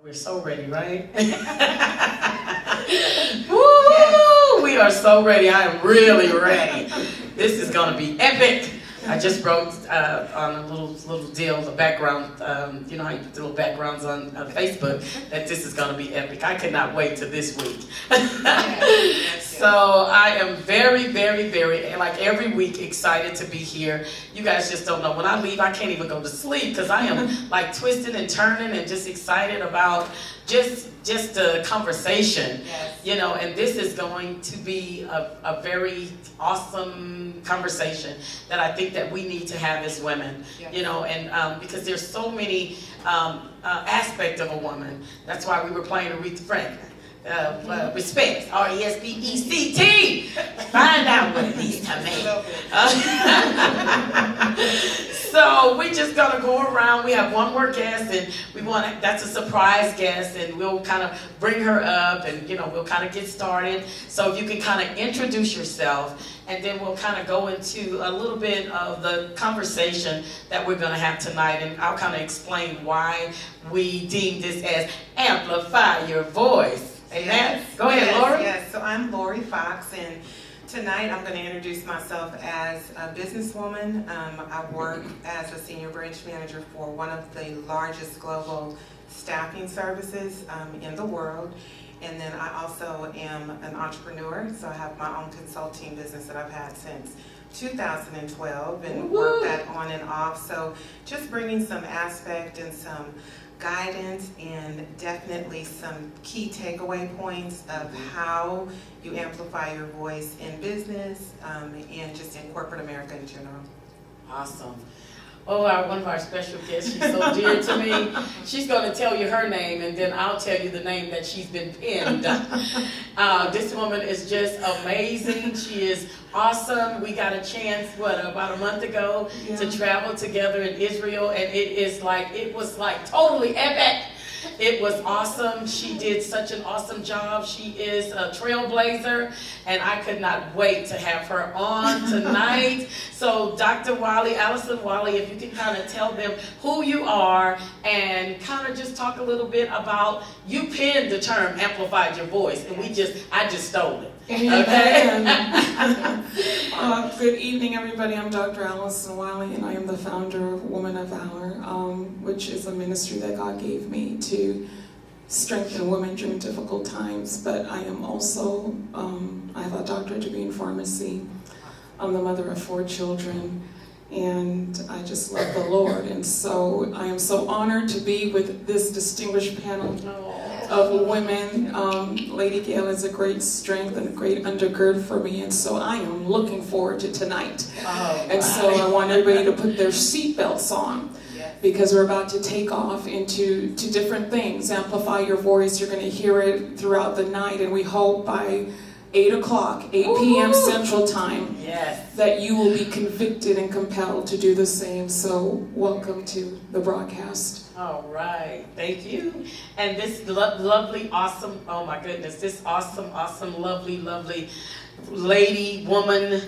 We're so ready, right? Woo! We are so ready. I am really ready. This is going to be epic. I just wrote on a little deal, the background, you know how you put the little backgrounds on Facebook, that this is going to be epic. I cannot wait to this week. So I am very, like every week, excited to be here. You guys just don't know. When I leave, I can't even go to sleep because I am like twisting and turning and just excited about just the conversation, you know, and this is going to be a very awesome conversation that I think that we need to have as women, you know, and because there's so many aspects of a woman. That's why we were playing Aretha Franklin. Respect, R-E-S-P-E-C-T. Find out what it means to me. So we're just gonna go around. We have one more guest, and that's a surprise guest, and we'll kind of bring her up, and you know we'll kind of get started. So if you can kind of introduce yourself, and then we'll kind of go into a little bit of the conversation that we're gonna have tonight, and I'll kind of explain why we deem this as Amplify Your Voice. Amen. Yes. Go ahead, Lori. Yes, so I'm Lori Fox, and tonight I'm going to introduce myself as a businesswoman. I work as a senior branch manager for one of the largest global staffing services in the world. And then I also am an entrepreneur, so I have my own consulting business that I've had since 2012 and worked that on and off. So just bringing some aspect and some guidance and definitely some key takeaway points of how you amplify your voice in business and just in corporate America in general. Awesome. Oh, one of our special guests, she's so dear to me. She's going to tell you her name, and then I'll tell you the name that she's been pinned. This woman is just amazing. She is awesome. We got a chance, about a month ago to travel together in Israel, and it was like totally epic. It was awesome. She did such an awesome job. She is a trailblazer, and I could not wait to have her on tonight. So Dr. Wiley, Allison Wiley, if you can kind of tell them who you are and kind of just talk a little bit about, you pinned the term amplified your voice, and I just stole it. Okay. Good evening, everybody. I'm Dr. Allison Wiley, and I am the founder of Woman of Valor, which is a ministry that God gave me to strengthen women during difficult times. But I am also, I have a doctorate degree in pharmacy. I'm the mother of 4 children, and I just love the Lord. And so I am so honored to be with this distinguished panel of women. Lady Gail is a great strength and a great undergird for me, and so I am looking forward to tonight. And so I want everybody to put their seatbelts on, because we're about to take off into different things. Amplify your voice. You're going to hear it throughout the night, and we hope by 8 o'clock, 8 p.m. Central Time, that you will be convicted and compelled to do the same. So welcome to the broadcast. All right, thank you. And this lovely, awesome, oh my goodness, this awesome, lovely lady, woman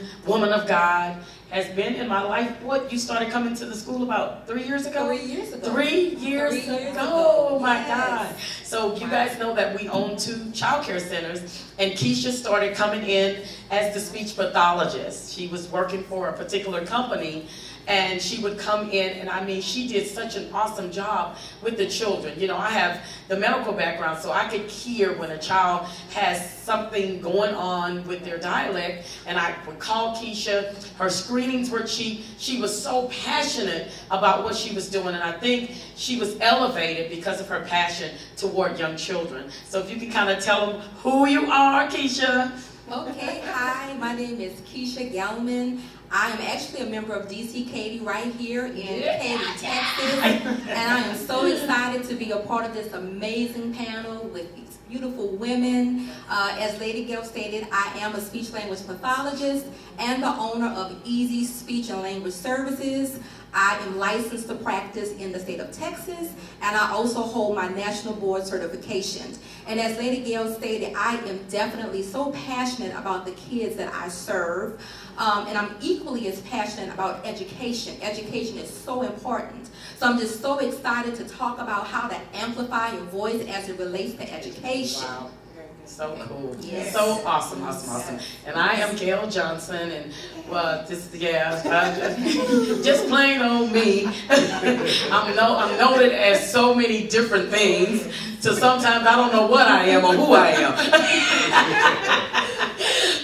of God has been in my life. You started coming to the school about 3 years ago? 3 years ago. 3 years ago. Oh my God. So you guys know that we own 2 child care centers, and Keisha started coming in as the speech pathologist. She was working for a particular company, and she would come in, and I mean, she did such an awesome job with the children. You know, I have the medical background, so I could hear when a child has something going on with their dialect, and I would call Keisha. Her screenings were cheap. She was so passionate about what she was doing, and I think she was elevated because of her passion toward young children. So if you can kind of tell them who you are, Keisha. Okay, hi, my name is Keisha Gelman. I am actually a member of DC Katy right here in Katy, Texas, and I am so excited to be a part of this amazing panel with these beautiful women. As Lady Gail stated, I am a speech language pathologist and the owner of Easy Speech and Language Services. I am licensed to practice in the state of Texas, and I also hold my national board certifications. And as Lady Gail stated, I am definitely so passionate about the kids that I serve. and I'm equally as passionate about education. Education is so important. So I'm just so excited to talk about how to amplify your voice as it relates to education. Wow. So cool. Yes. So awesome. And I am Gail Johnson, and well, just plain old me. I'm noted as so many different things, so sometimes I don't know what I am or who I am.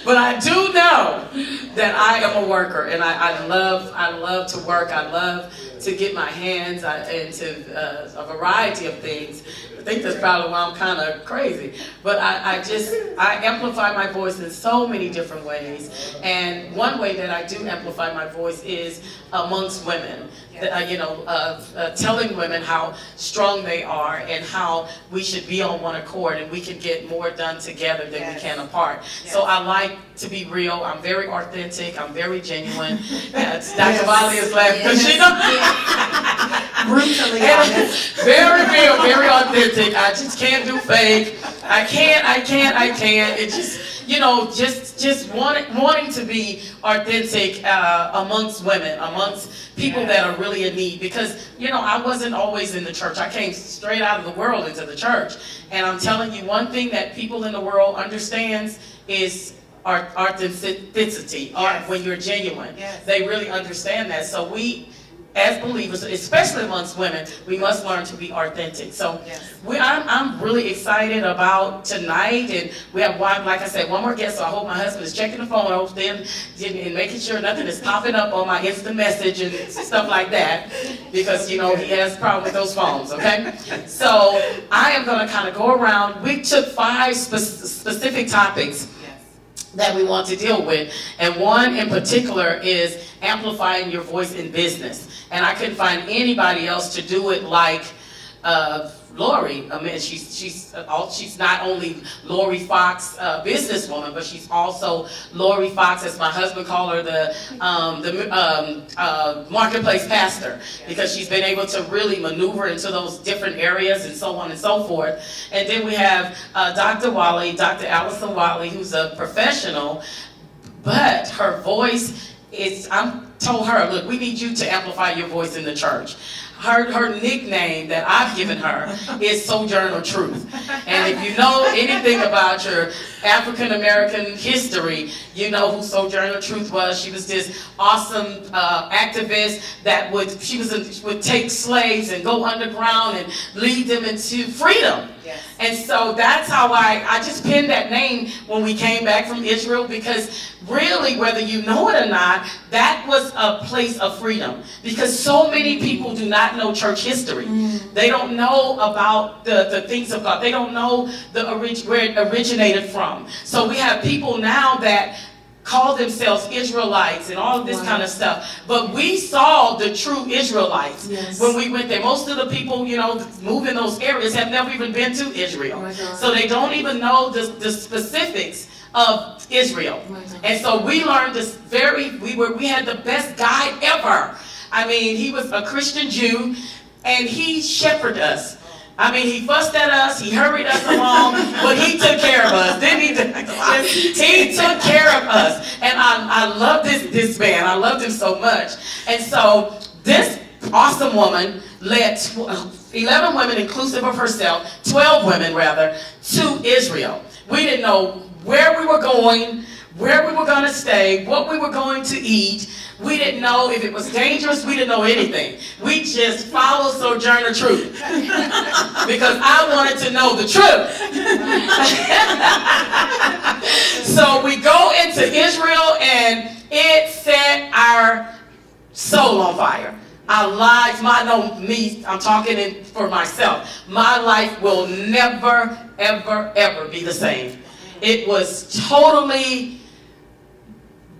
But I do know that I am a worker, and I love to work. I love to get my hands into a variety of things. I think that's probably why I'm kind of crazy. But I amplify my voice in so many different ways. And one way that I do amplify my voice is amongst women. Telling women how strong they are and how we should be on one accord and we can get more done together than we can apart. So I like to be real. I'm very authentic. I'm very genuine. Dr. Wiley is laughing because she knows. Brutally honest. Very real, very authentic. I just can't do fake. I can't. It's just wanting to be authentic amongst women, amongst people that are really in need. Because, I wasn't always in the church. I came straight out of the world into the church. And I'm telling you, one thing that people in the world understands is authenticity, when you're genuine. Yes. They really understand that. So we, as believers, especially amongst women, we must learn to be authentic. So I'm really excited about tonight, and we have like I said, one more guest. So I hope my husband is checking the phone over there and making sure nothing is popping up on my instant message and stuff like that, because he has a problem with those phones. Okay, so I am going to kind of go around. We took 5 specific topics that we want to deal with, and one in particular is amplifying your voice in business. And I couldn't find anybody else to do it like Lori. I mean, she's not only Lori Fox, businesswoman, but she's also Lori Fox, as my husband called her, the marketplace pastor, because she's been able to really maneuver into those different areas and so on and so forth. And then we have Dr. Allison Wiley, who's a professional, but her voice is, I told her, look, we need you to amplify your voice in the church. Her nickname that I've given her is Sojourner Truth. And if you know anything about your African American history, you know who Sojourner Truth was. She was this awesome activist that would take slaves and go underground and lead them into freedom. Yes. And so that's how I just pinned that name when we came back from Israel, because really, whether you know it or not, that was a place of freedom. Because so many people do not know church history. They don't know about the things of God. They don't know where it originated from. So we have people now that call themselves Israelites and all of this kind of stuff. But we saw the true Israelites when we went there. Most of the people, move in those areas have never even been to Israel. So they don't even know the specifics of Israel. And so we learned this we had the best guide ever. I mean, he was a Christian Jew, and he shepherded us. I mean, he fussed at us, he hurried us along, but he took care of us, didn't he? He took care of us. And I love this man. I loved him so much. And so this awesome woman led 11 women, inclusive of herself, 12 women rather, to Israel. We didn't know where we were going, where we were going to stay, what we were going to eat. We didn't know if it was dangerous. We didn't know anything. We just followed Sojourner Truth because I wanted to know the truth. So we go into Israel, and it set our soul on fire. Our lives, I'm talking for myself. My life will never, ever, ever be the same. It was totally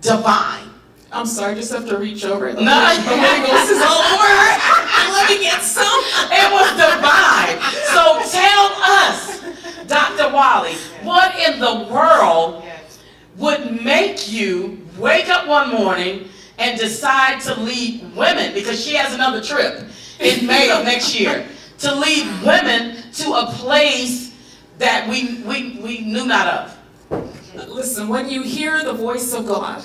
divine. I'm sorry, just have to reach over. No. The Holy Ghost is all over. Let me get some. It was divine. So tell us, Dr. Wiley, what in the world would make you wake up one morning and decide to lead women, because she has another trip in May of next year, to lead women to a place that we knew not of? Listen, when you hear the voice of God,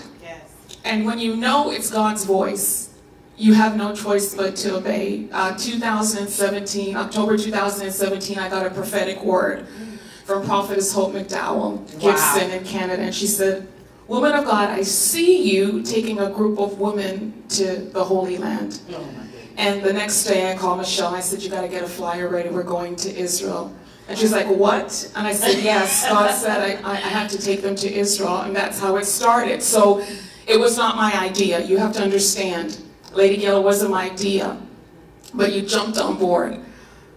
And when you know it's God's voice, you have no choice but to obey. 2017, October 2017, I got a prophetic word from Prophetess Hope McDowell, Gibson in Canada. And she said, "Woman of God, I see you taking a group of women to the Holy Land." Oh, my goodness. And the next day I called Michelle. I said, "You got to get a flyer ready. We're going to Israel." And she's like, "What?" And I said, "Yes, God said I have to take them to Israel." And that's how it started. So it was not my idea. You have to understand. Lady Gail, it wasn't my idea. But you jumped on board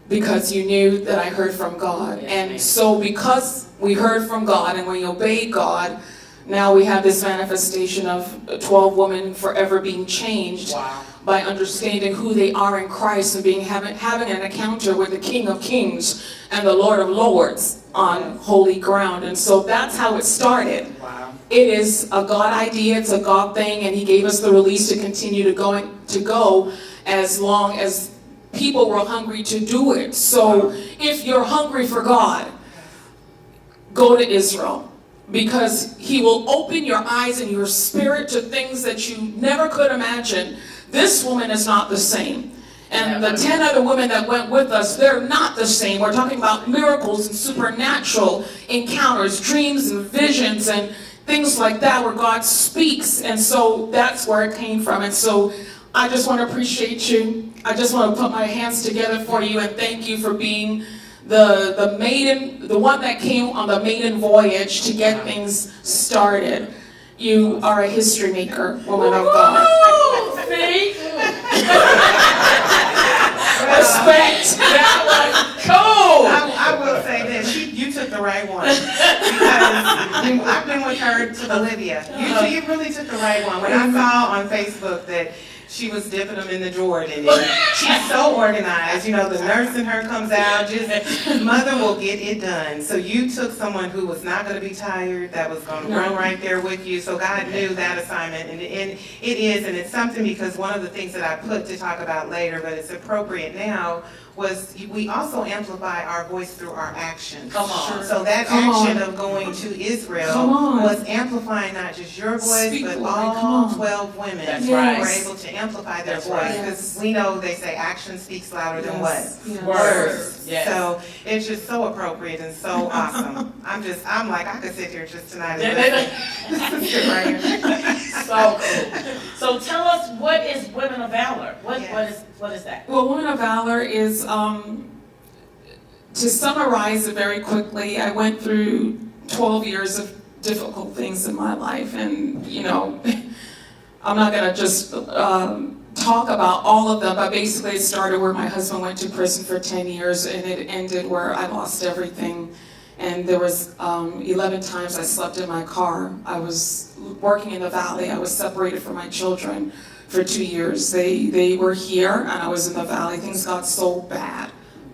because you knew that I heard from God. And so because we heard from God and we obeyed God, now we have this manifestation of 12 women forever being changed. Wow. By understanding who they are in Christ and having an encounter with the King of Kings and the Lord of Lords on holy ground. And so that's how it started. Wow. It is a God idea, it's a God thing, and He gave us the release to continue to go as long as people were hungry to do it. So if you're hungry for God, go to Israel, because He will open your eyes and your spirit to things that you never could imagine. This woman is not the same. And the 10 other women that went with us, they're not the same. We're talking about miracles and supernatural encounters, dreams and visions and things like that where God speaks. And so that's where it came from. And so I just want to appreciate you. I just want to put my hands together for you and thank you for being the maiden, the one that came on the maiden voyage to get things started. You are a history maker, woman of God. See? Respect. That was cool. I will say this, you took the right one. Because I've been with her to Bolivia. You really took the right one. When I saw on Facebook that she was dipping them in the Jordan, and she's so organized. You know, the nurse in her comes out, just mother will get it done. So you took someone who was not going to be tired, that was going to run right there with you. So God knew that assignment, and it is, and it's something, because one of the things that I put to talk about later, but it's appropriate now, was we also amplify our voice through our actions. Come on. So that action of going to Israel was amplifying not just your voice, but all 12 women were able to amplify their voice. Because we know they say action speaks louder than what? Words. Yes. So it's just so appropriate and so awesome. I'm like, I could sit here just tonight and sit right here. So cool. So tell us, what is Women of Valor? What is that? Well, Women of Valor is, to summarize it very quickly, I went through 12 years of difficult things in my life, and you know, I'm not going to just talk about all of them, but basically it started where my husband went to prison for 10 years, and it ended where I lost everything. And there was 11 times I slept in my car. I was working in the valley. I was separated from my children for 2 years. They were here, and I was in the valley. Things got so bad,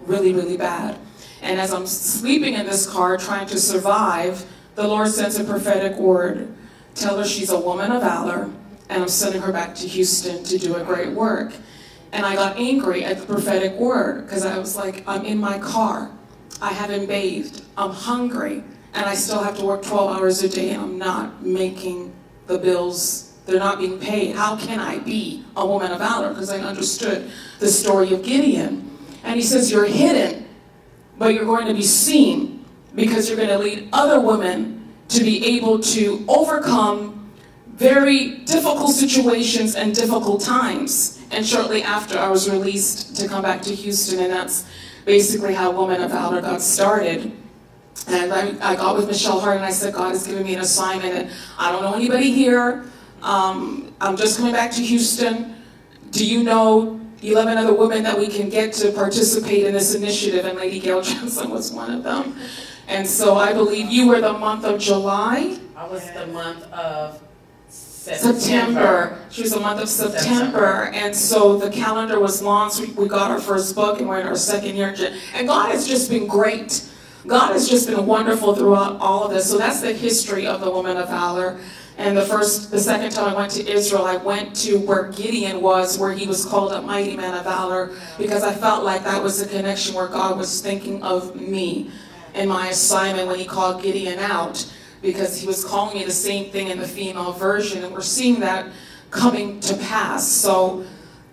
really, really bad. And as I'm sleeping in this car trying to survive, the Lord sends a prophetic word. Tell her she's a woman of valor, and I'm sending her back to Houston to do a great work. And I got angry at the prophetic word, because I was like, I'm in my car. I haven't bathed, I'm hungry, and I still have to work 12 hours a day, and I'm not making the bills. They're not being paid. How can I be a woman of valor? Because I understood the story of Gideon. And he says, you're hidden, but you're going to be seen, because you're going to lead other women to be able to overcome very difficult situations and difficult times. And shortly after, I was released to come back to Houston, and that's basically how Women of Valor got started. And I got with Michelle Hart, and I said, God has given me an assignment, and I don't know anybody here. I'm just coming back to Houston. Do you know 11 other women that we can get to participate in this initiative? And Lady Gail Johnson was one of them. And so I believe you were the month of July? I was the month of September. She was the month of September. And so the calendar was launched. We got our first book, and we're in our second year. And God has just been great. God has just been wonderful throughout all of this. So that's the history of the Woman of Valor. And the second time I went to Israel, I went to where Gideon was, where he was called a mighty man of valor, because I felt like that was the connection where God was thinking of me and my assignment when he called Gideon out. because he was calling me the same thing in the female version, and we're seeing that coming to pass. So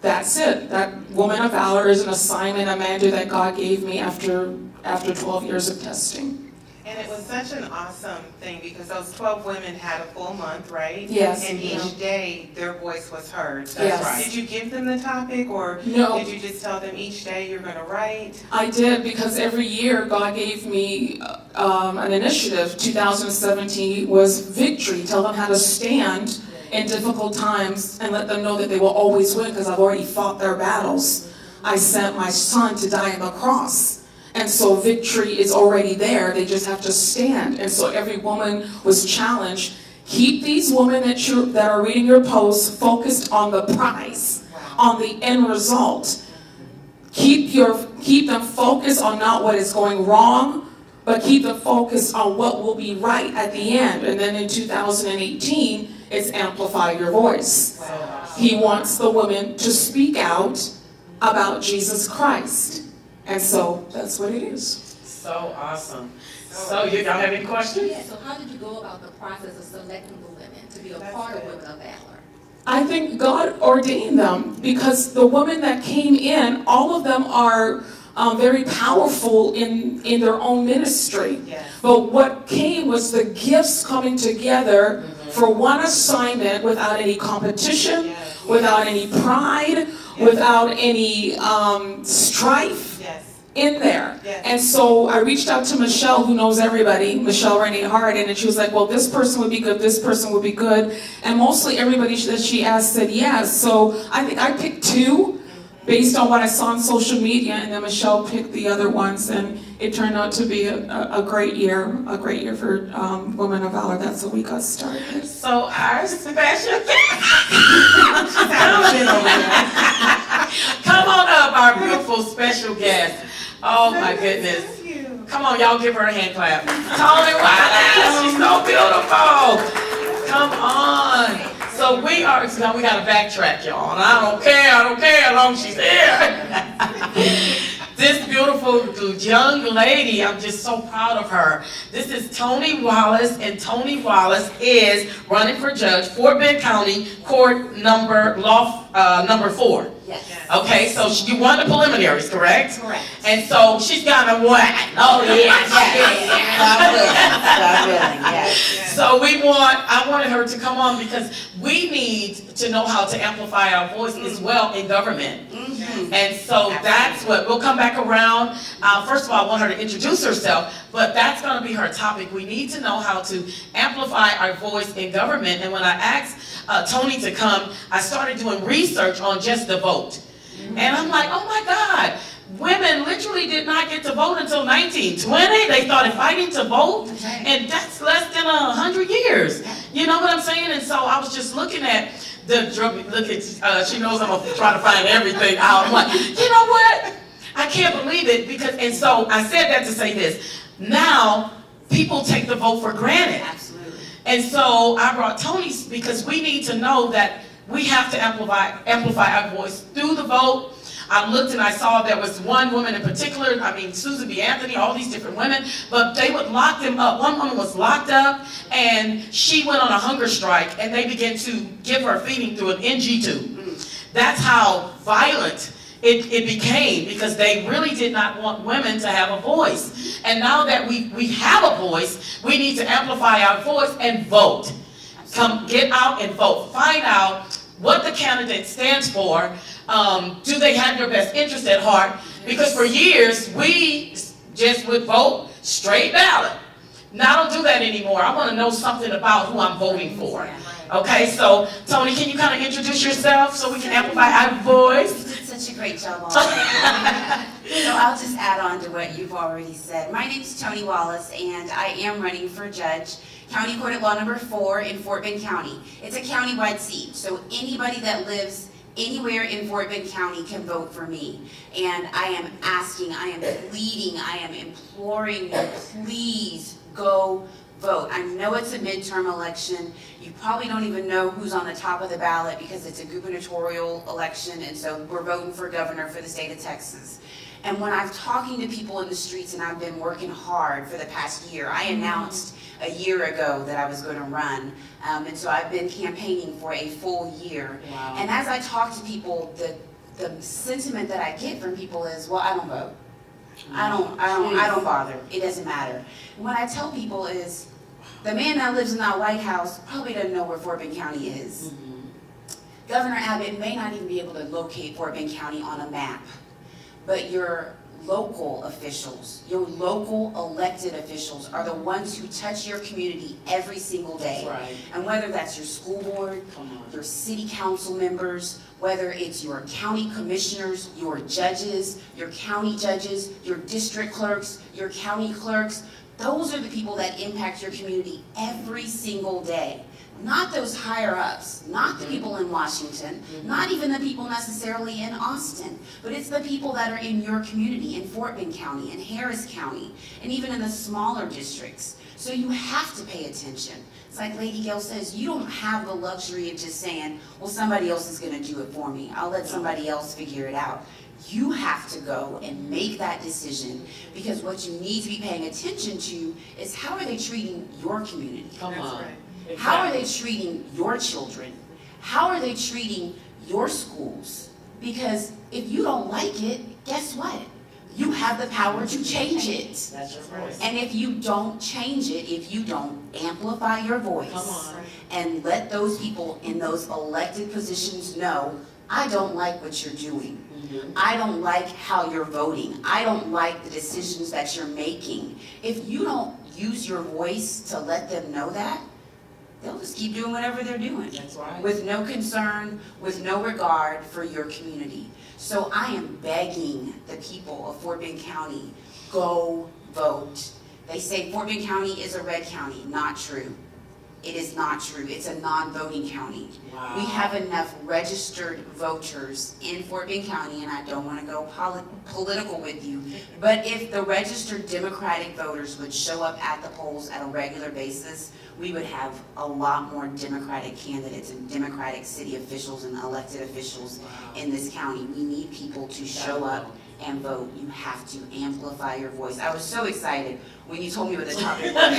that's it. That Woman of Valor is an assignment, a mandate that God gave me after 12 years of testing. And it was such an awesome thing because those 12 women had a full month, right? Yes. And each day their voice was heard. Yes. Right. Did you give them the topic, or No. did you just tell them each day you're going to write? I did, because every year God gave me an initiative. 2017 was victory. Tell them how to stand in difficult times and let them know that they will always win, because I've already fought their battles. I sent my son to die on the cross. And so victory is already there. They just have to stand. And so every woman was challenged. Keep these women that are reading your posts focused on the prize, on the end result. Keep them focused on not what is going wrong, but keep them focused on what will be right at the end. And then in 2018, it's Amplify Your Voice. He wants the women to speak out about Jesus Christ. And so that's what it is. So awesome. So y'all have any questions? Yeah, so how did you go about the process of selecting the women to be a part of Women of Valor? I think God ordained them, because the women that came in, all of them are very powerful in their own ministry. Yes. But what came was the gifts coming together for one assignment without any competition, Yes. without any pride, without any strife. Yes. In there. Yes. And so I reached out to Michelle, who knows everybody, Michelle Renee Harden, and she was like, well, this person would be good, this person would be good. And mostly everybody that she asked said yes. So I think I picked two based on what I saw on social media, and then Michelle picked the other ones, and it turned out to be a great year for Women of Valor. That's what we got started. So our special come on up, our beautiful special guest. Oh my goodness. Come on, y'all give her a hand clap. Tony Wallace, she's so beautiful. Come on. So we gotta backtrack, y'all. And I don't care how long she's here. This beautiful young lady, I'm just so proud of her. This is Tony Wallace, and Tony Wallace is running for judge, Fort Bend County Court number 4. Yes. Okay, so you won the preliminaries, correct? Correct. And so she's gonna win. Oh, yes. God willing, yes. So I wanted her to come on because we need to know how to amplify our voice as well in government. Mm-hmm. And so that's what, we'll come back around. First of all, I want her to introduce herself, but that's gonna be her topic. We need to know how to amplify our voice in government. And when I asked Tony to come, I started doing research on just the vote. And I'm like, oh my God, women literally did not get to vote until 1920. They started fighting to vote, and that's less than 100 years. You know what I'm saying? And so I was just looking at she knows I'm gonna try to find everything out. I'm like, you know what? I can't believe it, and so I said that to say this. Now, people take the vote for granted. Absolutely. And so I brought Tony because we need to know that we have to amplify our voice through the vote. I looked and I saw there was one woman in particular, Susan B. Anthony, all these different women, but they would lock them up. One woman was locked up, and she went on a hunger strike, and they began to give her feeding through an NG tube. That's how violent it became, because they really did not want women to have a voice. And now that we have a voice, we need to amplify our voice and vote. Come, get out and vote. Find out what the candidate stands for. Do they have your best interest at heart? Because for years, we just would vote straight ballot. Now I don't do that anymore. I want to know something about who I'm voting for. Okay, so Tony, can you kind of introduce yourself so we can amplify our voice? You did such a great job already. So I'll just add on to what you've already said. My name is Tony Wallace, and I am running for judge, County Court at Law number 4 in Fort Bend County. It's a county-wide seat, so anybody that lives anywhere in Fort Bend County can vote for me. And I am asking, I am pleading, I am imploring you, please go vote. I know it's a midterm election. You probably don't even know who's on the top of the ballot because it's a gubernatorial election, and so we're voting for governor for the state of Texas. And when I'm talking to people in the streets, and I've been working hard for the past year, I announced a year ago that I was going to run, and so I've been campaigning for a full year. Wow. And as I talk to people, the sentiment that I get from people is, well, I don't vote. I don't bother. It doesn't matter. And what I tell people is, the man that lives in that White House probably doesn't know where Fort Bend County is. Mm-hmm. Governor Abbott may not even be able to locate Fort Bend County on a map, but your local officials, your local elected officials are the ones who touch your community every single day. That's right. And whether that's your school board, your city council members, whether it's your county commissioners, your judges, your county judges, your district clerks, your county clerks, those are the people that impact your community every single day. Not those higher ups, not the people in Washington, not even the people necessarily in Austin, but it's the people that are in your community, in Fort Bend County, in Harris County, and even in the smaller districts. So you have to pay attention. It's like Lady Gail says, you don't have the luxury of just saying, well, somebody else is going to do it for me. I'll let somebody else figure it out. You have to go and make that decision, because what you need to be paying attention to is, how are they treating your community? Come on. Right. How are they treating your children? How are they treating your schools? Because if you don't like it, guess what? You have the power to change it. That's your voice. And if you don't change it, if you don't amplify your voice Come on. and let those people in those elected positions know, I don't like what you're doing. I don't like how you're voting. I don't like the decisions that you're making. If you don't use your voice to let them know that, they'll just keep doing whatever they're doing. That's right. With no concern, with no regard for your community. So I am begging the people of Fort Bend County, go vote. They say Fort Bend County is a red county. Not true. It is not true. It's a non-voting county. Wow. We have enough registered voters in Fort Bend County, and I don't want to go political with you, but if the registered Democratic voters would show up at the polls at a regular basis, we would have a lot more Democratic candidates and Democratic city officials and elected officials in this county. We need people to show up and vote. You have to amplify your voice. I was so excited when you told me what the topic was.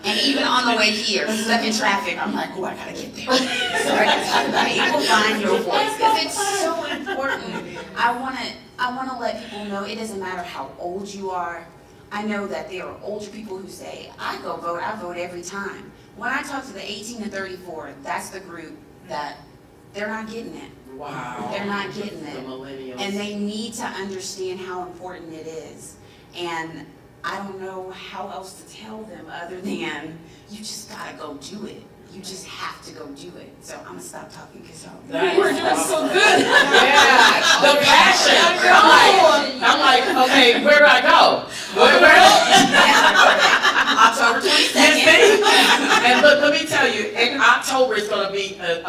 And even on the way here, stuck in traffic, I'm like, oh, I gotta get there. So I can talk about amplifying your voice, because it's so important. I wanna let people know it doesn't matter how old you are. I know that there are older people who say, I vote every time. When I talk to the 18 to 34, that's the group that they're not getting it. Wow. They're not getting The it. millennials. And they need to understand how important it is. And I don't know how else to tell them other than, you just gotta go do it. You just have to go do it. So I'm gonna stop talking because We're doing so good. Yeah, the passion. I'm like, okay, where do I go? October 22nd. And look, let me tell you, in October is going to be an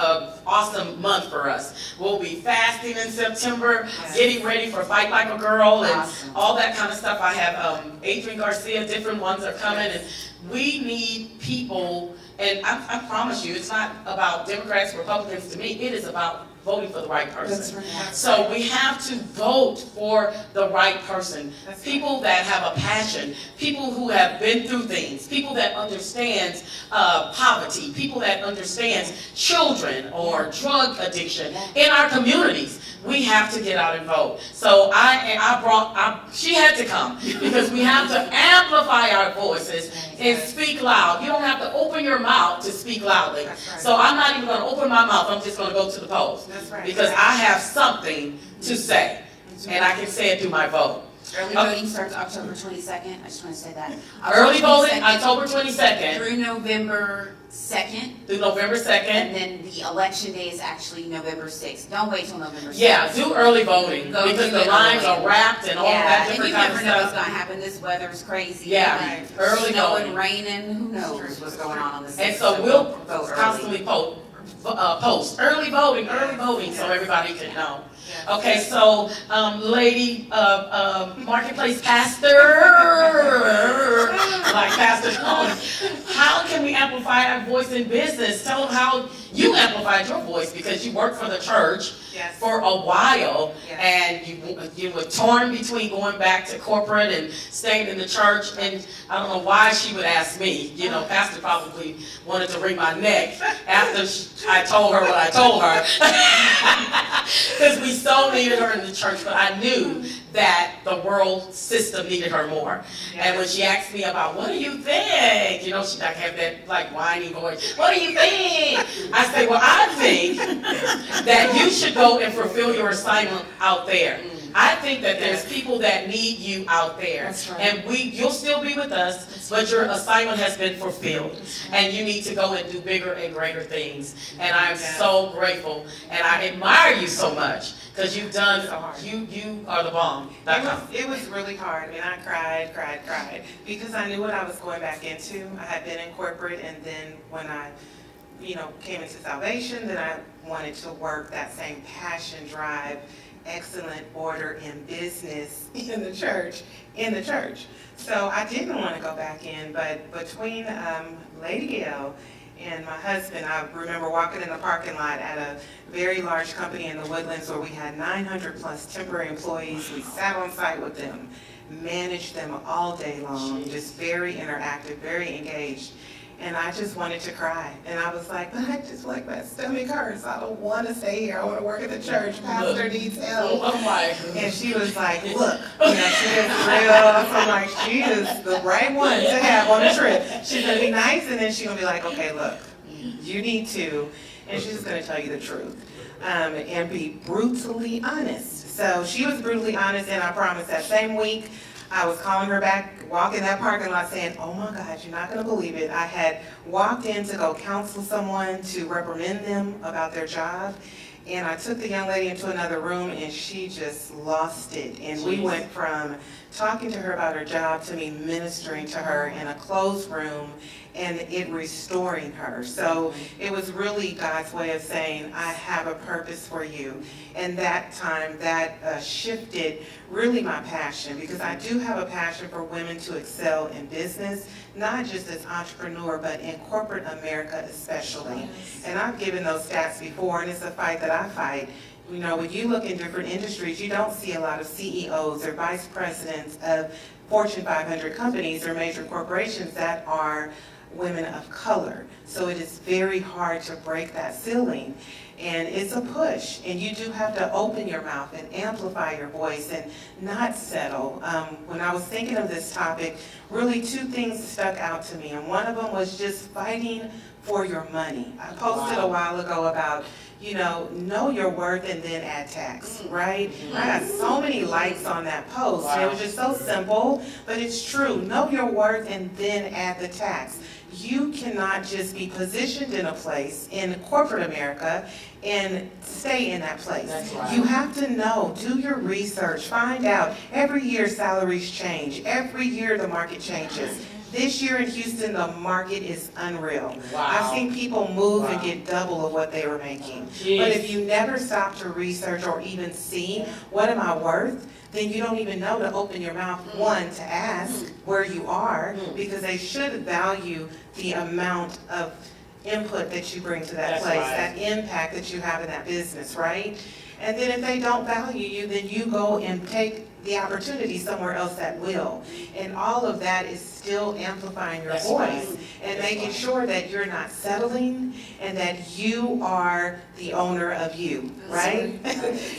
awesome month for us. We'll be fasting in September, getting ready for Fight Like a Girl, and all that kind of stuff. I have Adrian Garcia, different ones are coming, and we need people. And I promise you, it's not about Democrats, Republicans. To me, it is about voting for the right person. That's right. So we have to vote for the right person. People that have a passion, people who have been through things, people that understand poverty, people that understand children or drug addiction in our communities. We have to get out and vote. So she had to come, because we have to amplify our voices and speak loud. You don't have to open your mouth to speak loudly. So I'm not even going to open my mouth. I'm just going to go to the polls. Because I have something to say, and I can say it through my vote. Early voting starts October 22nd. I just want to say that. Early voting, October 22nd. Through November 2nd. Through November 2nd. And then the election day is actually November 6th. Don't wait till November 6th. Yeah, do early voting, Go because do the it lines early. are wrapped and all that And different you kind of never know what's stuff. going to happen. This weather's crazy. Yeah, early Snowing, voting. raining, who knows what's going on the 6th. And so we'll vote early. constantly post, early voting, so everybody could know. Okay, so lady marketplace pastor, like Pastor Tony, how can we amplify our voice in business? Tell them how you amplified your voice, because you worked for the church for a while, and you were torn between going back to corporate and staying in the church. And I don't know why she would ask me. You know, Pastor probably wanted to wring my neck after I told her what I told her, because we so needed her in the church. But I knew that the world system needed her more. And when she asked me about, what do you think? You know, she like have that like whiny voice. What do you think? I say, well, I think that you should go and fulfill your assignment out there. I think that there's people that need you out there. That's right. And you'll still be with us, but your assignment has been fulfilled. And you need to go and do bigger and greater things. And I'm so grateful, and I admire you so much, because you've done, you are the bomb. It was really hard. I mean, I cried, because I knew what I was going back into. I had been in corporate, and then when I came into salvation, then I wanted to work that same passion, drive, excellent order in business in the church. So I didn't want to go back in, but between Lady Gail and my husband, I remember walking in the parking lot at a very large company in the Woodlands where we had 900 plus temporary employees. We sat on site with them, managed them all day long, just very interactive, very engaged. And I just wanted to cry. And I was like, but I just like my stomach hurts. I don't want to stay here. I want to work at the church. Pastor needs help. And she was like, look, she is real. So I'm like, she is the right one to have on the trip. She's going to be nice, and then she's going to be like, okay, look, you need to. And she's going to tell you the truth and be brutally honest. So she was brutally honest, and I promise that same week, I was calling her back, walking that parking lot saying, oh my God, you're not gonna believe it. I had walked in to go counsel someone to reprimand them about their job. And I took the young lady into another room, and she just lost it. And we went from talking to her about her job to me ministering to her in a closed room and it restoring her. So it was really God's way of saying, I have a purpose for you. And that time, that shifted really my passion, because I do have a passion for women to excel in business, not just as entrepreneur, but in corporate America especially. And I've given those stats before, and it's a fight that I fight. You know, when you look in different industries, you don't see a lot of CEOs or vice presidents of Fortune 500 companies or major corporations that are women of color. So it is very hard to break that ceiling. And it's a push, and you do have to open your mouth and amplify your voice and not settle. When I was thinking of this topic, really two things stuck out to me, and one of them was just fighting for your money. I posted a while ago about, know your worth and then add tax, right? I got so many likes on that post, and it was just so simple, but it's true. Know your worth and then add the tax. You cannot just be positioned in a place in corporate America and stay in that place. You have to know, do your research, find out. Every year salaries change. Every year the market changes. This year in Houston, the market is unreal. I've seen people move and get double of what they were making. But if you never stop to research or even see, what am I worth? Then you don't even know to open your mouth, one, to ask where you are, because they should value the amount of input that you bring to that place, that impact that you have in that business, right? And then if they don't value you, then you go and take the opportunity somewhere else that will. And all of that is still amplifying your voice and making sure that you're not settling and that you are the owner of you, right?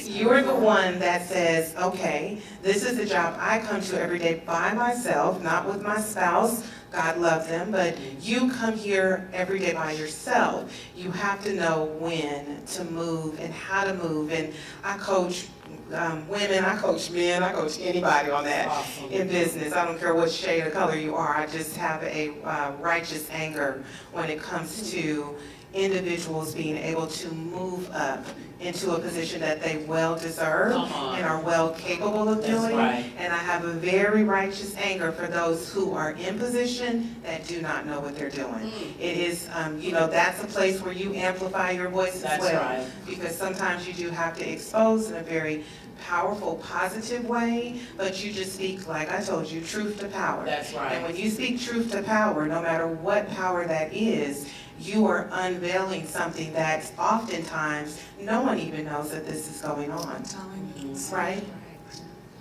You're the one that says, okay, this is the job I come to every day by myself, not with my spouse. God love them, but you come here every day by yourself. You have to know when to move and how to move. And I coach women, I coach men, I coach anybody on that in business. I don't care what shade of color you are. I just have a righteous anger when it comes to individuals being able to move up into a position that they well deserve and are well capable of doing. Right. And I have a very righteous anger for those who are in position that do not know what they're doing. It is, that's a place where you amplify your voice as well. Right. Because sometimes you do have to expose in a very powerful, positive way, but you just speak, like I told you, truth to power. That's right. And when you speak truth to power, no matter what power that is, you are unveiling something that oftentimes no one even knows that this is going on. Right?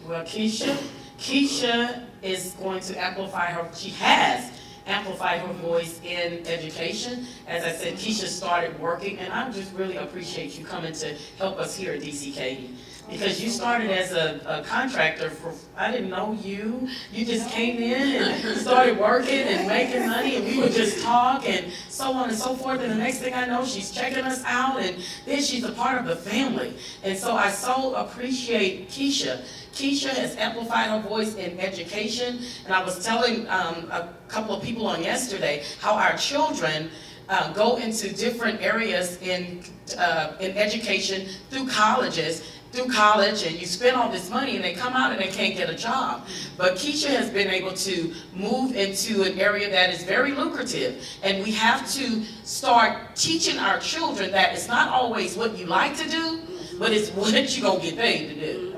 Well, Keisha is going to amplify she has amplified her voice in education. As I said, Keisha started working, and I just really appreciate you coming to help us here at DCKD. Because you started as a contractor I didn't know you. You just came in and started working and making money, and we would just talk and so on and so forth. And the next thing I know, she's checking us out, and then she's a part of the family. And so I so appreciate Keisha. Keisha has amplified her voice in education, and I was telling a couple of people on yesterday how our children go into different areas in education through college, and you spend all this money and they come out and they can't get a job. But Keisha has been able to move into an area that is very lucrative, and we have to start teaching our children that it's not always what you like to do, but it's what you're going to get paid to do.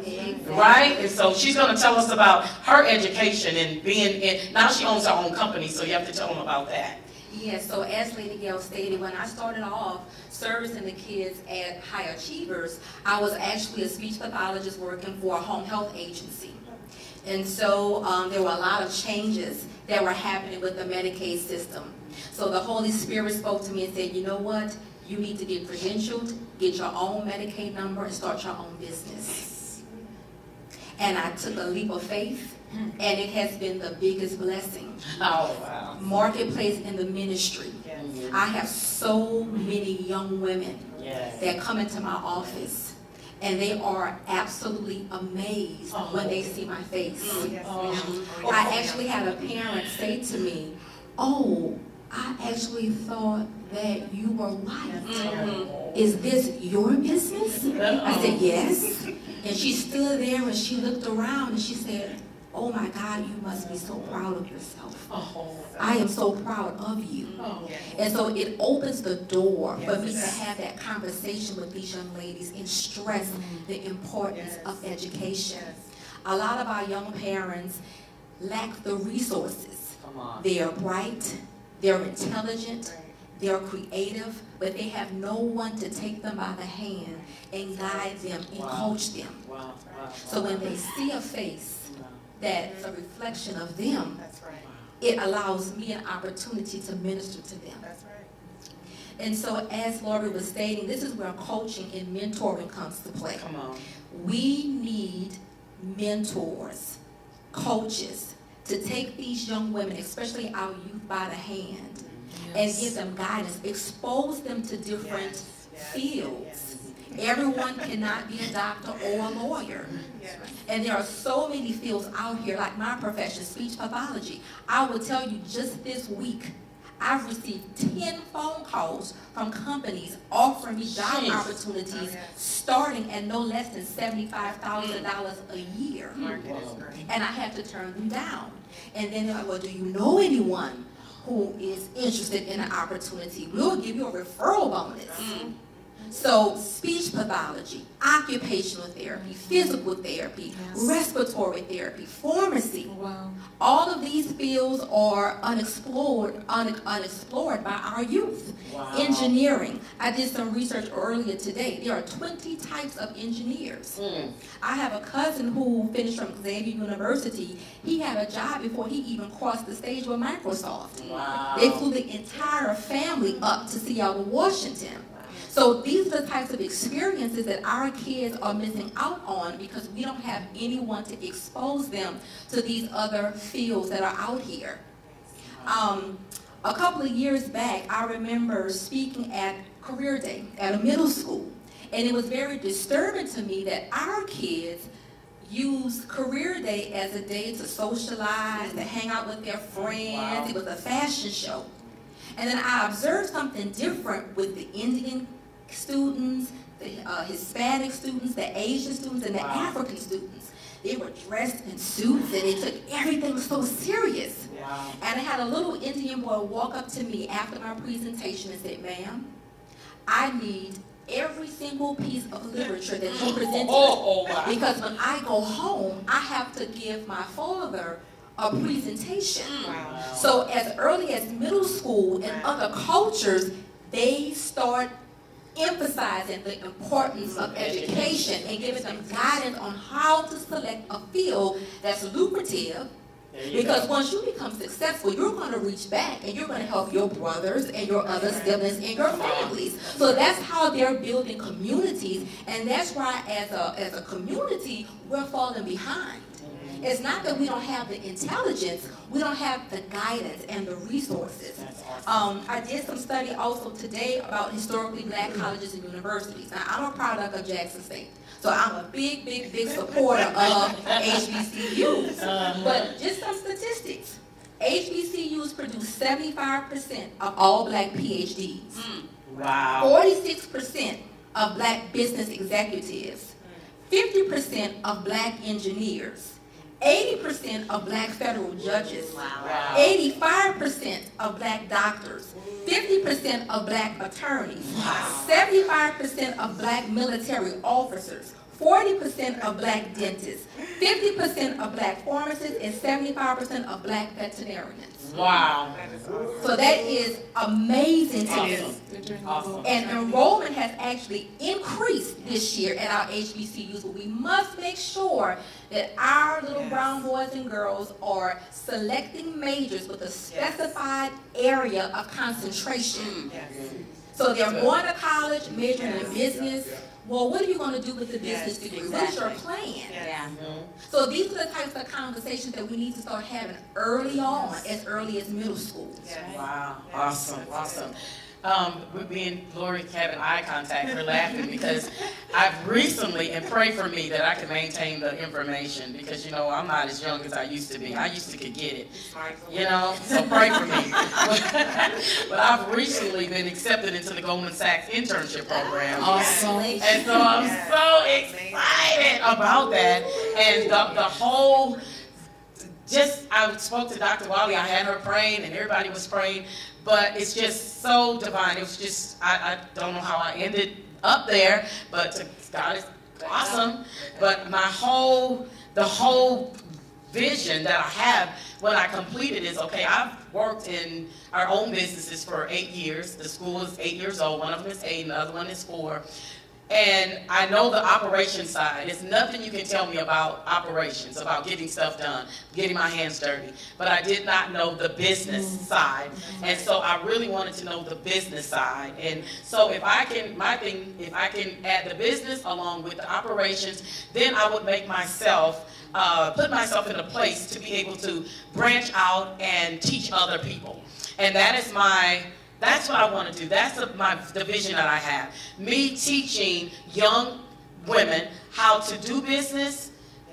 Right? And so she's going to tell us about her education and now she owns her own company, so you have to tell them about that. Yes, so as Lady Gail stated, when I started off servicing the kids at High Achievers, I was actually a speech pathologist working for a home health agency. And so there were a lot of changes that were happening with the Medicaid system. So the Holy Spirit spoke to me and said, you know what? You need to get credentialed, get your own Medicaid number, and start your own business. And I took a leap of faith. And it has been the biggest blessing. Oh, wow. Marketplace in the ministry. Yes. I have so many young women Yes. that come into my office, and they are absolutely amazed when they see my face. Yes, I actually had a parent say to me, "Oh, I actually thought that you were white. Is this your business?" I said, "Yes." And she stood there and she looked around and she said, "Oh my God, you must be so proud of yourself. I am so proud of you." And so it opens the door for me to have that conversation with these young ladies and stress the importance of education. A lot of our young parents lack the resources. They are bright, they're intelligent, they're creative, but they have no one to take them by the hand and guide them and coach them. So when they see a face that's a reflection of them, That's right. it allows me an opportunity to minister to them. That's right. And so as Lori was stating, this is where coaching and mentoring comes to play. Come on. We need mentors, coaches, to take these young women, especially our youth, by the hand and give them guidance, expose them to different fields. Everyone cannot be a doctor or a lawyer. And there are so many fields out here, like my profession, speech pathology. I will tell you, just this week, I've received 10 phone calls from companies offering me job opportunities starting at no less than $75,000 a year. And I have to turn them down. And then they're like, "Well, do you know anyone who is interested in an opportunity? We'll give you a referral bonus." So speech pathology, occupational therapy, physical therapy, respiratory therapy, pharmacy. All of these fields are unexplored by our youth. Engineering. I did some research earlier today. There are 20 types of engineers. I have a cousin who finished from Xavier University. He had a job before he even crossed the stage with Microsoft. They flew the entire family up to Seattle, Washington. So these are the types of experiences that our kids are missing out on because we don't have anyone to expose them to these other fields that are out here. A couple of years back, I remember speaking at Career Day at a middle school, and it was very disturbing to me that our kids use Career Day as a day to socialize, to hang out with their friends. It was a fashion show. And then I observed something different with the Indian students, the Hispanic students, the Asian students, and the African students. They were dressed in suits and they took everything so serious. Wow. And I had a little Indian boy walk up to me after my presentation and said, "Ma'am, I need every single piece of literature that you presented Wow. because when I go home, I have to give my father a presentation." Wow. So as early as middle school and other cultures, they start emphasizing the importance of education and giving them guidance on how to select a field that's lucrative. Because once you become successful, you're going to reach back and you're going to help your brothers and your other siblings and your families. So that's how they're building communities, and that's why as a community, we're falling behind. It's not that we don't have the intelligence, we don't have the guidance and the resources. I did some study also today about historically black colleges and universities. Now, I'm a product of Jackson State, so I'm a big supporter of HBCUs. But just some statistics. HBCUs produce 75% of all black PhDs. Wow. 46% of black business executives. 50% of black engineers. 80% of black federal judges, 85% of black doctors, 50% of black attorneys, 75% of black military officers, 40% of black dentists, 50% of black pharmacists, and 75% of black veterinarians. Wow. That is awesome. So that is amazing to me. Awesome. And enrollment has actually increased this year at our HBCUs, but we must make sure that our little brown boys and girls are selecting majors with a specified area of concentration. Yes. So they're going to college, majoring in business. Well, what are you going to do with the business degree? What's your plan? Yeah. So these are the types of conversations that we need to start having early on, as early as middle school. Yes. Wow, Yes. awesome, awesome. Me and Lori having eye contact, we're laughing because I've recently, and pray for me that I can maintain the information because, you know, I'm not as young as I used to be. I used to could get it, you know, so pray for me. But I've recently been accepted into the Goldman Sachs internship program. Awesome. And so I'm so excited about that. And the whole, I spoke to Dr. Wiley, I had her praying and everybody was praying, but it's just so divine. It was just, I don't know how I ended up there, but God is awesome. But the whole vision that I have when I completed is, okay, I've worked in our own businesses for 8 years. The school is 8 years old. One of them is 8 and the other one is 4. And I know the operation side. There's nothing you can tell me about operations, about getting stuff done, getting my hands dirty. But I did not know the business side. And so I really wanted to know the business side. And so if I can add the business along with the operations, then I would make myself, put myself in a place to be able to branch out and teach other people. And that's what I want to do. That's the vision that I have. Me teaching young women how to do business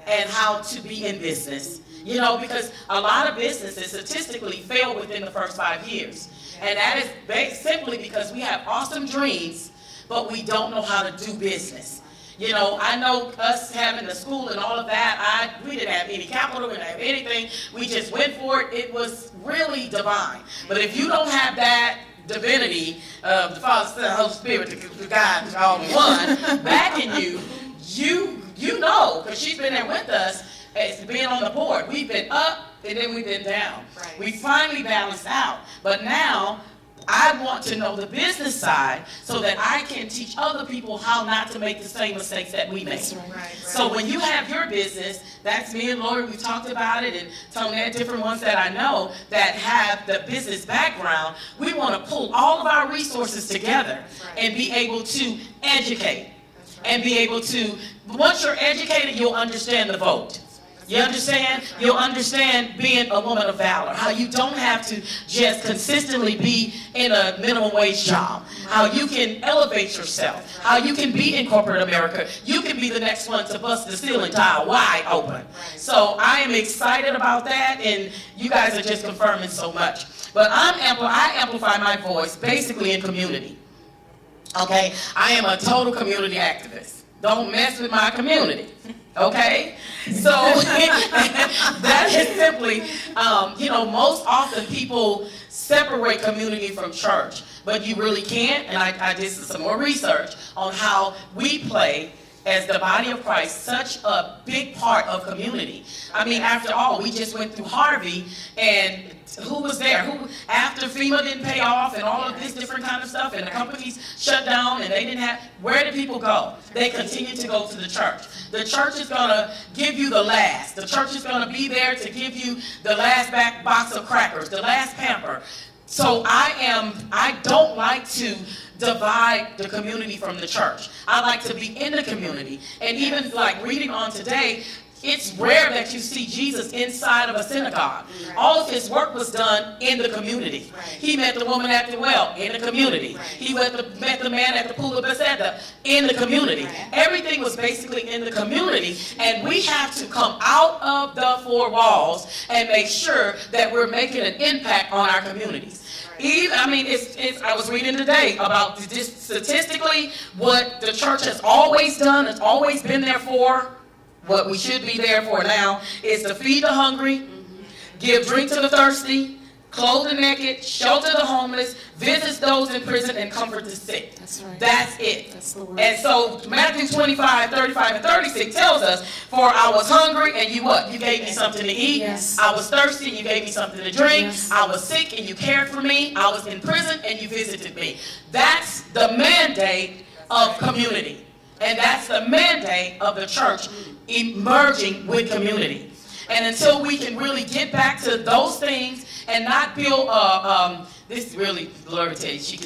and how to be in business. You know, because a lot of businesses statistically fail within the first 5 years. And that is simply because we have awesome dreams, but we don't know how to do business. You know, I know us having the school and all of that, we didn't have any capital, we didn't have anything. We just went for it. It was really divine. But if you don't have that divinity of the Father, Son, and Holy Spirit, the God, all one, backing you know, because she's been there with us, as being on the board. We've been up and then we've been down. Right. We finally balanced out. But now, I want to know the business side so that I can teach other people how not to make the same mistakes that we make. Right. So when you have your business, that's me and Lori, we talked about it, and Tonette, different ones that I know that have the business background, we want to pull all of our resources together and be able to educate. And be able to, once you're educated, you'll understand the vote. You understand? You'll understand being a woman of valor. How you don't have to just consistently be in a minimum wage job. How you can elevate yourself. How you can be in corporate America. You can be the next one to bust the ceiling tile wide open. So I am excited about that, and you guys are just confirming so much. But I amplify my voice basically in community. Okay? I am a total community activist. Don't mess with my community. Okay? So that is simply, most often people separate community from church, but you really can't. And I did some more research on how we play as the body of Christ such a big part of community. I mean, after all, we just went through Harvey, and who was there? After FEMA didn't pay off and all of this different kind of stuff, and the companies shut down and they didn't have, where did people go? They continued to go to the church. The church is going to give you the last. The church is going to be there to give you the last box of crackers, the last pamper. So I don't like to divide the community from the church. I like to be in the community. And even like reading on today, it's rare that you see Jesus inside of a synagogue. Right. All of his work was done in the community. Right. He met the woman at the well in the community. Right. He met the man at the pool of Bethesda in the community. Right. Everything was basically in the community, and we have to come out of the four walls and make sure that we're making an impact on our communities. I was reading today about just statistically what the church has always done, has always been there for. What we should be there for now is to feed the hungry, give drink to the thirsty, clothe the naked, shelter the homeless, visit those in prison, and comfort the sick. That's right. That's it. That's the word. And so Matthew 25, 35, and 36 tells us, for I was hungry, and you what? You gave me something to eat. Yes. I was thirsty, and you gave me something to drink. Yes. I was sick, and you cared for me. I was in prison, and you visited me. That's the mandate of community. And that's the mandate of the church, emerging with community. And until we can really get back to those things and not build this really, Lord tell you, she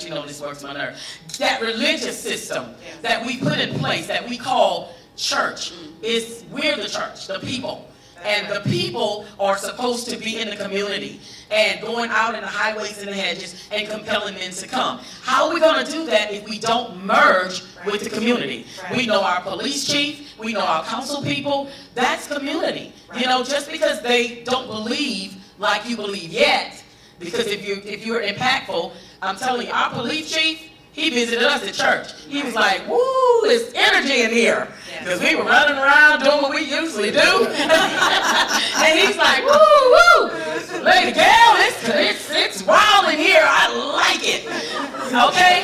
knows this works my nerve. That religious system that we put in place that we call church we're the church, the people. And the people are supposed to be in the community and going out in the highways and the hedges and compelling men to come. How are we going to do that if we don't merge with the community? We know our police chief, we know our council people. That's community. Just because they don't believe like you believe yet, because if you're impactful, I'm telling you, our police chief, he visited us at church. He was like, woo, there's energy in here. Because we were running around doing what we usually do. And he's like, woo, woo. Lady Gail, it's wild in here. I like it. Okay?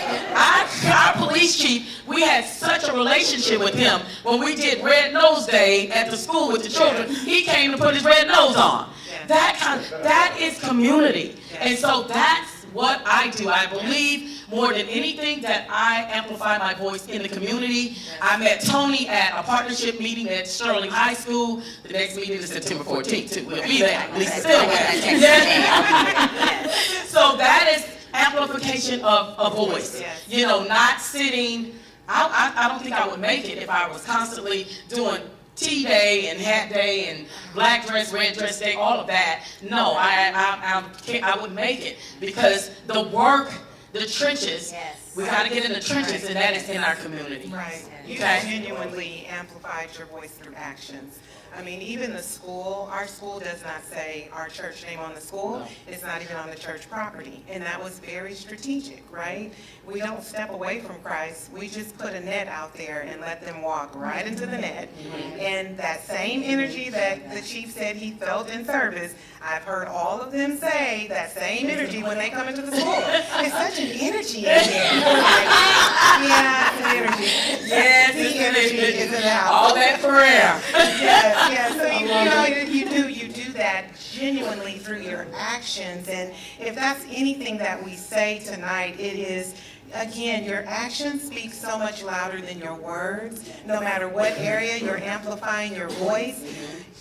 Our police chief, we had such a relationship with him. When we did Red Nose Day at the school with the children, he came to put his red nose on. That is community. And so that's what I do. I believe more than anything that I amplify my voice in the community. I met Tony at a partnership meeting at Sterling High School. The next meeting is September 14th, too. We'll be there. Lisa still So that is amplification of a voice. Not sitting. I don't think I would make it if I was constantly doing tea day and hat day and black dress, red dress day, all of that. No, I wouldn't make it, because the work, the trenches, we got to get in the trenches, and that is in our community. Right. You genuinely amplified your voice through actions. I mean, even the school, our school does not say our church name on the school. It's not even on the church property. And that was very strategic, right? We don't step away from Christ. We just put a net out there and let them walk right into the net. And that same energy that the chief said he felt in service, I've heard all of them say that same energy when they come into the school. It's such an energy in here. Yeah, it's an energy. Yes, the energy is in the house. All that prayer. Yes. So you do that genuinely through your actions. And if that's anything that we say tonight, it is, again, your actions speak so much louder than your words. No matter what area you're amplifying your voice,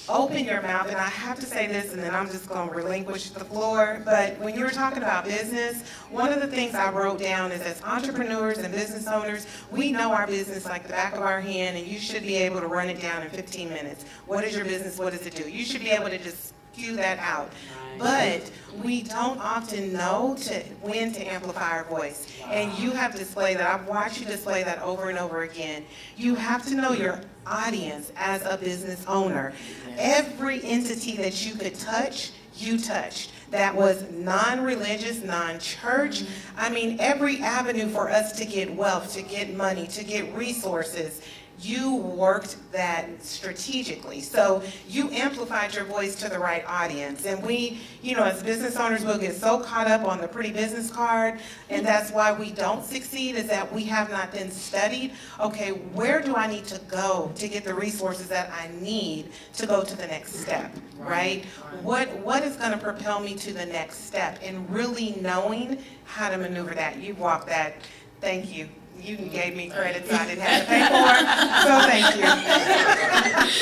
open your mouth. And I have to say this, and then I'm just going to relinquish the floor. But when you were talking about business, one of the things I wrote down is, as entrepreneurs and business owners, we know our business like the back of our hand, and you should be able to run it down in 15 minutes. What is your business? What does it do? You should be able to just spew that out. But we don't often know when to amplify our voice. And you have displayed that. I've watched you display that over and over again. You have to know your audience as a business owner. Every entity that you could touch, you touched. that was non-religious, non-church. I mean, every avenue for us to get wealth, to get money, to get resources, you worked that strategically. So you amplified your voice to the right audience. And we, as business owners, we'll get so caught up on the pretty business card, and that's why we don't succeed, is that we have not then studied, okay, where do I need to go to get the resources that I need to go to the next step, right? What is gonna propel me to the next step? And really knowing how to maneuver that. You walked that, thank you. You gave me credit, so I didn't have to pay for it, so thank you.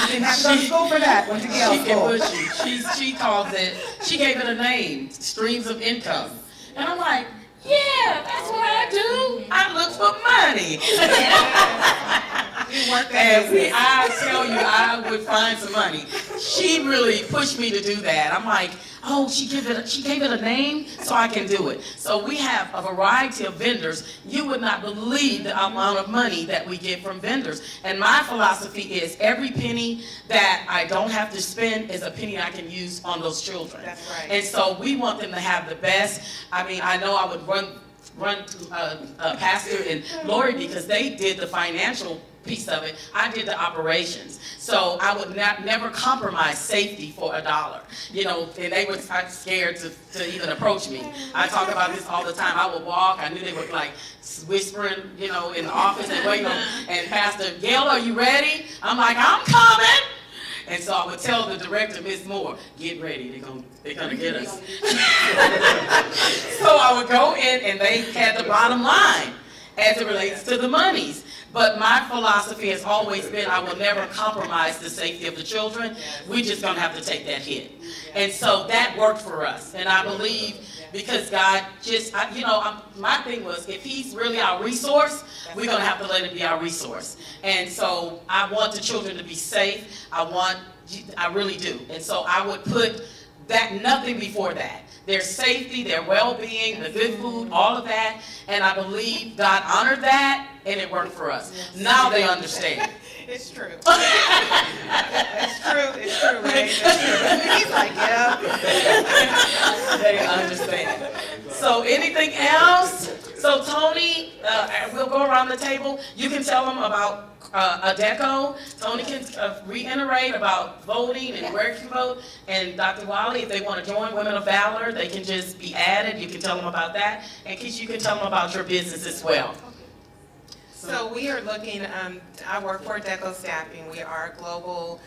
Didn't have to go to school for that, went to Yale school. She calls it, she gave it a name, streams of income. And I'm like, yeah, that's what I do. I look for money. And I tell you, I would find some money. She really pushed me to do that. I'm like, oh, she gave it a name, so I can do it. So we have a variety of vendors. You would not believe the amount of money that we get from vendors. And my philosophy is every penny that I don't have to spend is a penny I can use on those children. That's right. And so we want them to have the best. I mean, I know I would run to Pastor and Lori because they did the financial piece of it. I did the operations. So I would never compromise safety for $1. And they were scared to even approach me. I talk about this all the time. I would walk, I knew they were like whispering, in the office and waiting on, and Pastor, Gail, are you ready? I'm like, I'm coming. And so I would tell the director, Miss Moore, get ready, they're gonna get us. So I would go in and they had the bottom line as it relates to the monies. But my philosophy has always been I will never compromise the safety of the children. We're just gonna have to take that hit. And so that worked for us. And I believe because God my thing was if he's really our resource, we're gonna have to let him be our resource. And so I want the children to be safe. I really do. And so I would put that nothing before that. Their safety, their well-being, the good food, all of that. And I believe God honored that, and it worked for us. Yes. Now they understand. It's true. It's true, right? It's true. He's like, yeah. They understand. So anything else? So Tony, we'll go around the table. You can tell them about ADECO. Tony can reiterate about voting and where you vote. And Dr. Wiley, if they want to join Women of Valor, they can just be added. You can tell them about that. And Keisha, you can tell them about your business as well. So we are looking, I work for ADECO Staffing. We are a global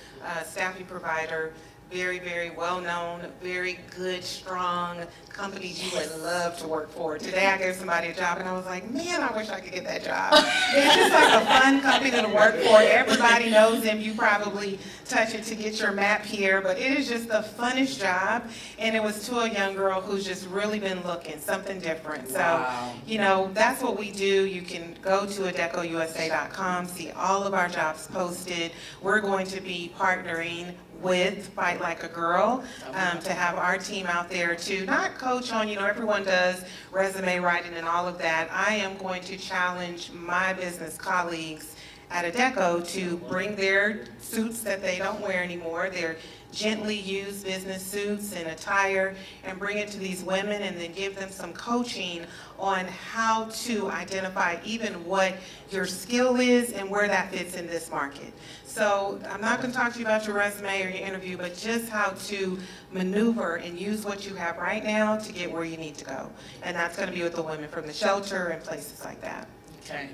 staffing provider, very, very well-known, very good, strong company you would love to work for. Today I gave somebody a job and I was like, man, I wish I could get that job. It's just like a fun company to work for. Everybody knows them. You probably touch it to get your map here, but it is just the funnest job. And it was to a young girl who's just really been looking, something different. Wow. So, that's what we do. You can go to adecousa.com, see all of our jobs posted. We're going to be partnering with Fight Like a Girl to have our team out there to not coach on, everyone does resume writing and all of that. I am going to challenge my business colleagues at ADECO to bring their suits that they don't wear anymore, their gently used business suits and attire, and bring it to these women and then give them some coaching on how to identify even what your skill is and where that fits in this market. So I'm not going to talk to you about your resume or your interview, but just how to maneuver and use what you have right now to get where you need to go. And that's going to be with the women from the shelter and places like that. Okay.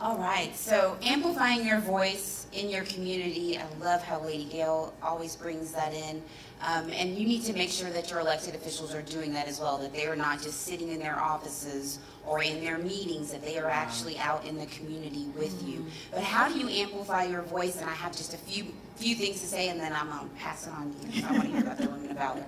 All right, so amplifying your voice in your community, I love how Lady Gail always brings that in. And you need to make sure that your elected officials are doing that as well, that they are not just sitting in their offices or in their meetings, that they are actually out in the community with you. But how do you amplify your voice? And I have just a few things to say, and then I'm going to pass it on to you because I want to hear about the Women of Valor.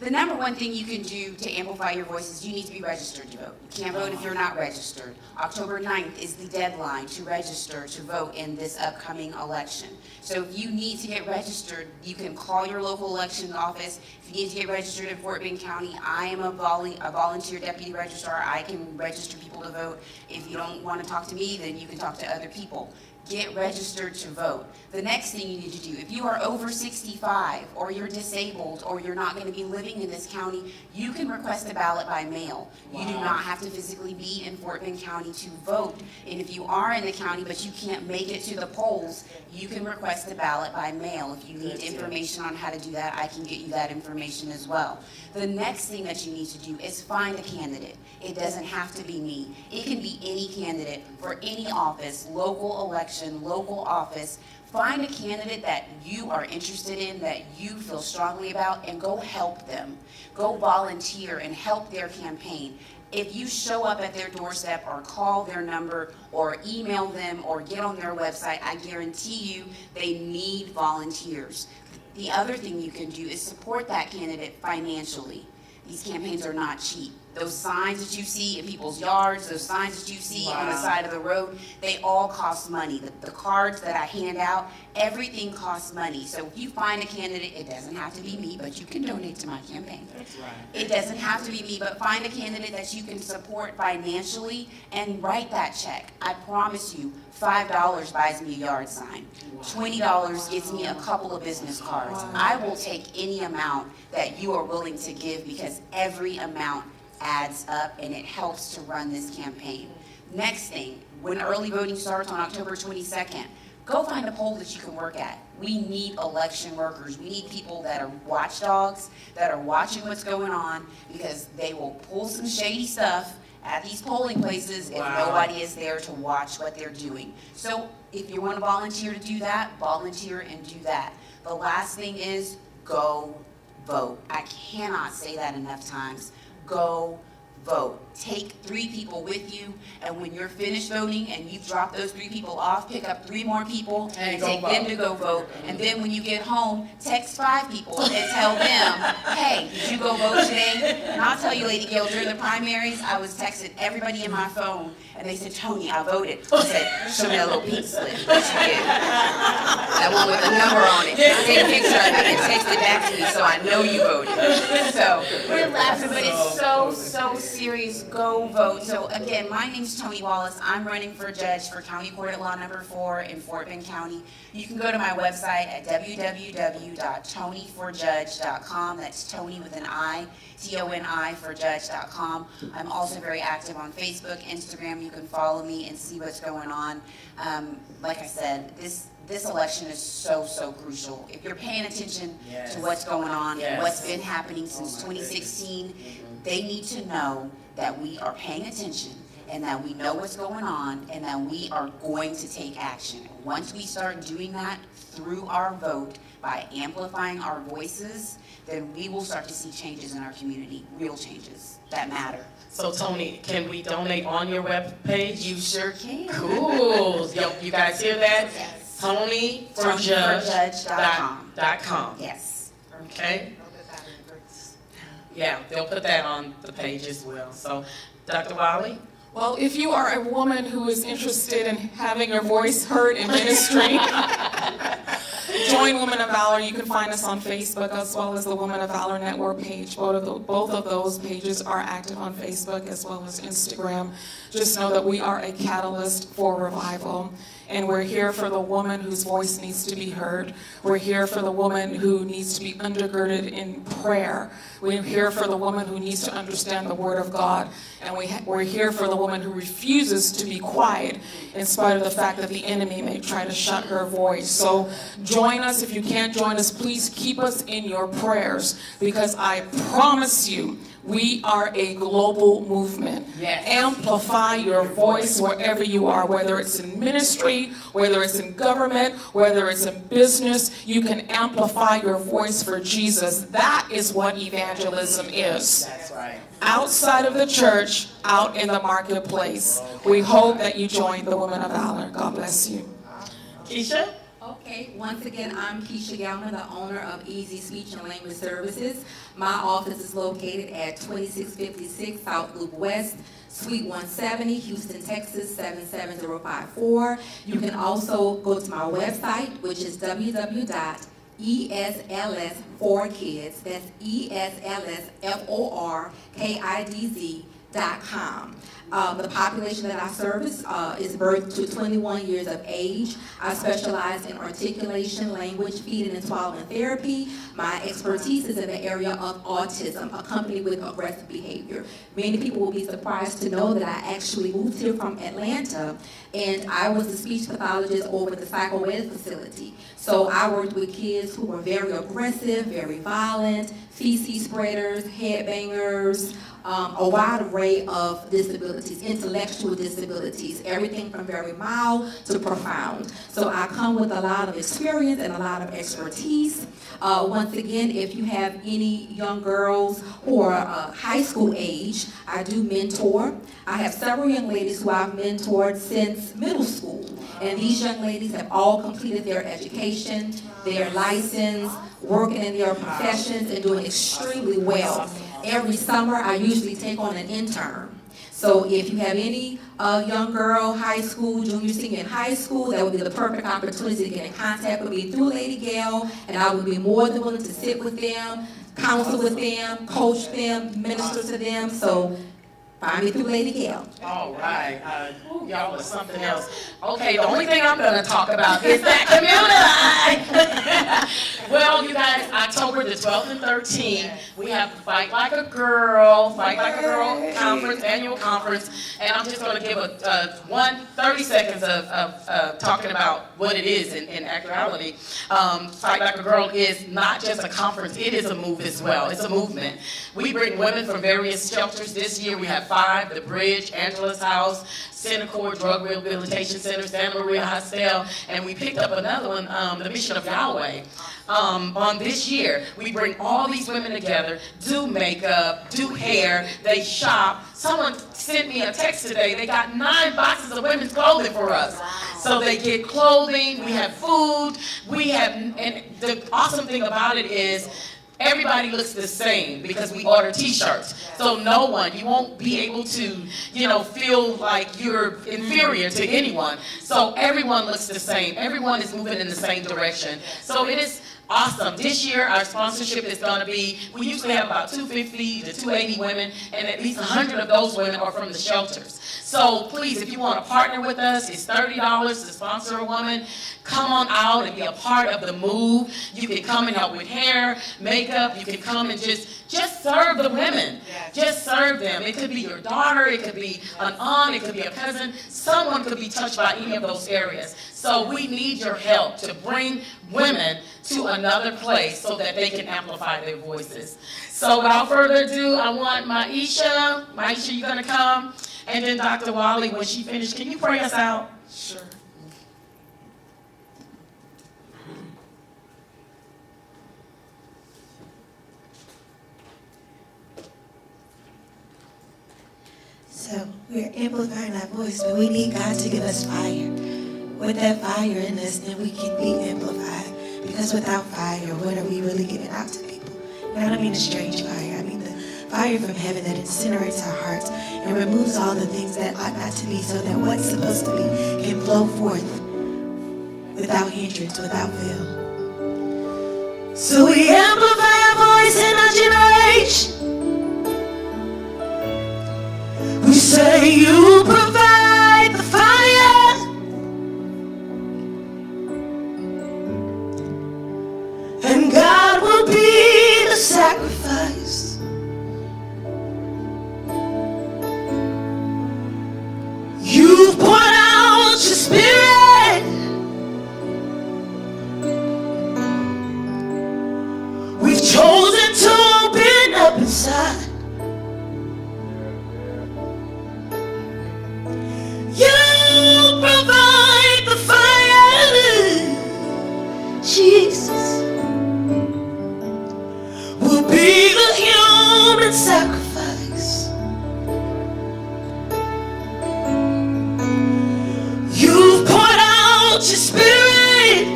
The number one thing you can do to amplify your voice is you need to be registered to vote. You can't vote if you're not registered. October 9th is the deadline to register to vote in this upcoming election. So if you need to get registered, you can call your local election office. If you need to get registered in Fort Bend County, I am a volunteer deputy registrar. I can register people to vote. If you don't want to talk to me, then you can talk to other people. get registered to vote. The next thing you need to do, if you are over 65 or you're disabled or you're not going to be living in this county, you can request a ballot by mail. You do not have to physically be in Fort Bend County to vote. And if you are in the county but you can't make it to the polls, you can request a ballot by mail. If you need information on how to do that, I can get you that information as well. The next thing that you need to do is find a candidate. It doesn't have to be me. It can be any candidate for any office, local election, local office. Find a candidate that you are interested in, that you feel strongly about, and go help them. Go volunteer and help their campaign. If you show up at their doorstep or call their number or email them or get on their website, I guarantee you they need volunteers. The other thing you can do is support that candidate financially. These campaigns are not cheap. Those signs that you see in people's yards, those signs that you see on the side of the road, they all cost money. The cards that I hand out, everything costs money. So if you find a candidate, it doesn't have to be me, but you can donate to my campaign. That's right. It doesn't have to be me, but find a candidate that you can support financially and write that check. I promise you, $5 buys me a yard sign. $20 gets me a couple of business cards. I will take any amount that you are willing to give because every amount adds up and it helps to run this campaign. Next thing, when early voting starts on October 22nd, go find a poll that you can work at. We need election workers. We need people that are watchdogs, that are watching what's going on, because they will pull some shady stuff at these polling places if nobody is there to watch what they're doing. So if you want to volunteer to do that, volunteer and do that. The last thing is go vote. I cannot say that enough times. Go vote. Take 3 people with you, and when you're finished voting and you've dropped those 3 people off, pick up 3 more people and take them to go vote. And then when you get home, text 5 people and tell them, hey, did you go vote today? And I'll tell you, Lady Gail, during the primaries, I was texting everybody in my phone, and they said, Tony, I voted. I said, show me that little pink slip that you did. That one with the number on it. Take a picture of it and text it back to me so I know you voted. So we're laughing, but it's so serious. Go vote. So again, my name's Tony Wallace. I'm running for judge for County Court at Law Number 4 in Fort Bend County. You can go to my website at www.tonyforjudge.com. That's Tony with an I, Toni for judge.com. I'm also very active on Facebook, Instagram. You can follow me and see what's going on. Like I said, this election is so crucial. If you're paying attention to what's going on and what's been happening since 2016, they need to know that we are paying attention and that we know what's going on and that we are going to take action. Once we start doing that through our vote by amplifying our voices, then we will start to see changes in our community, real changes that matter. So Tony, can we donate on your webpage? You sure can. Cool. Yo, you guys hear that? Yes. TonyForJudge.com. Yes. Okay. Yeah, they'll put that on the page as well. So, Dr. Wiley? Well, if you are a woman who is interested in having your voice heard in ministry, join Women of Valor. You can find us on Facebook as well as the Women of Valor Network page. Both of those pages are active on Facebook as well as Instagram. Just know that we are a catalyst for revival. And we're here for the woman whose voice needs to be heard. We're here for the woman who needs to be undergirded in prayer. We're here for the woman who needs to understand the Word of God. And we're here for the woman who refuses to be quiet in spite of the fact that the enemy may try to shut her voice. So join us. If you can't join us, please keep us in your prayers, because I promise you, we are a global movement. Yes. Amplify your voice wherever you are, whether it's in ministry, whether it's in government, whether it's in business. You can amplify your voice for Jesus. That is what evangelism is. That's right. Outside of the church, out in the marketplace. We hope that you join the Women of Valor. God bless you. Keisha? Okay, once again, I'm Keisha Galman, the owner of Easy Speech and Language Services. My office is located at 2656 South Loop West, Suite 170, Houston, Texas, 77054. You can also go to my website, which is www.ESLS4Kids, that's ESLSFORKIDZ amplify.com. The population that I service is birth to 21 years of age. I specialize in articulation, language, feeding, and swallowing therapy. My expertise is in the area of autism, accompanied with aggressive behavior. Many people will be surprised to know that I actually moved here from Atlanta, and I was a speech pathologist over the psychoed facility. So I worked with kids who were very aggressive, very violent, feces spreaders, headbangers, a wide array of disabilities, intellectual disabilities, everything from very mild to profound. So I come with a lot of experience and a lot of expertise. Once again, if you have any young girls who are high school age, I do mentor. I have several young ladies who I've mentored since middle school. And these young ladies have all completed their education, their license, working in their professions, and doing extremely well. Every summer, I usually take on an intern. So if you have any young girl, high school, junior, senior in high school, that would be the perfect opportunity to get in contact with me through Lady Gail, and I would be more than willing to sit with them, counsel with them, coach them, minister to them. So find me through Lady Gail. All right. Y'all are something else. Okay, the only thing I'm going to talk about is that community. Well, you guys, October the 12th and 13th, we have Fight Like a Girl conference, annual conference. And I'm just going to give 30 seconds of talking about what it is in actuality. Fight Like a Girl is not just a conference, it is a move as well. It's a movement. We bring women from various shelters. This year we have 5, The Bridge, Angela's House, Centercore Drug Rehabilitation Center, Santa Maria Hostel, and we picked up another one, the Mission of Yahweh. On this year, we bring all these women together, do makeup, do hair, they shop. Someone sent me a text today, they got 9 boxes of women's clothing for us. So they get clothing, we have food, and the awesome thing about it is, everybody looks the same because we order t-shirts. So you won't be able to, feel like you're inferior to anyone. So everyone looks the same. Everyone is moving in the same direction. So it is awesome. This year, our sponsorship is going to be, we usually have about 250 to 280 women, and at least 100 of those women are from the shelters. So please, if you want to partner with us, it's $30 to sponsor a woman. Come on out and be a part of the move. You can come and help with hair, makeup. You can come and just serve the women. Just serve them. It could be your daughter. It could be an aunt. It could be a cousin. Someone could be touched by any of those areas. So we need your help to bring women to another place so that they can amplify their voices. So without further ado, I want Maisha. Maisha, you gonna come? And then Dr. Wally, when she finished, can you pray us out? Sure. So we're amplifying our voice, but we need God to give us fire. With that fire in us, then we can be amplified. Because without fire, what are we really giving out to people? And I don't mean a strange fire. I mean the fire from heaven that incinerates our hearts and removes all the things that ought not to be, so that what's supposed to be can flow forth without hindrance, without veil. So we amplify our voice in our generation. We say you provide the fire, and God will be the sacrifice. You've poured out your spirit. We've chosen to open up inside. You provide the fire, Jesus. Will be the human sacrifice. You've poured out your spirit,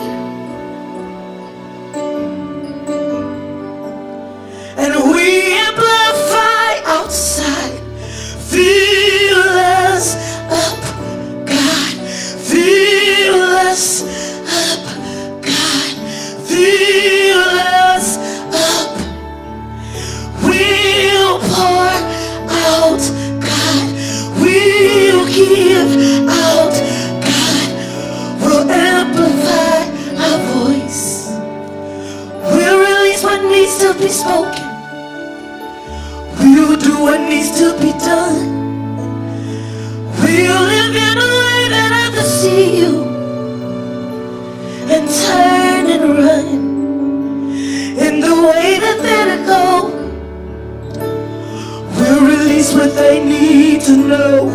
and we amplify outside. Fill us up, God. Fill us up, God. Fill us up. We'll give out. God will amplify our voice. We'll release what needs to be spoken. We'll do what needs to be done. We'll live in a way that others see you and turn and run in the way that they're to go. We'll release what they need to know.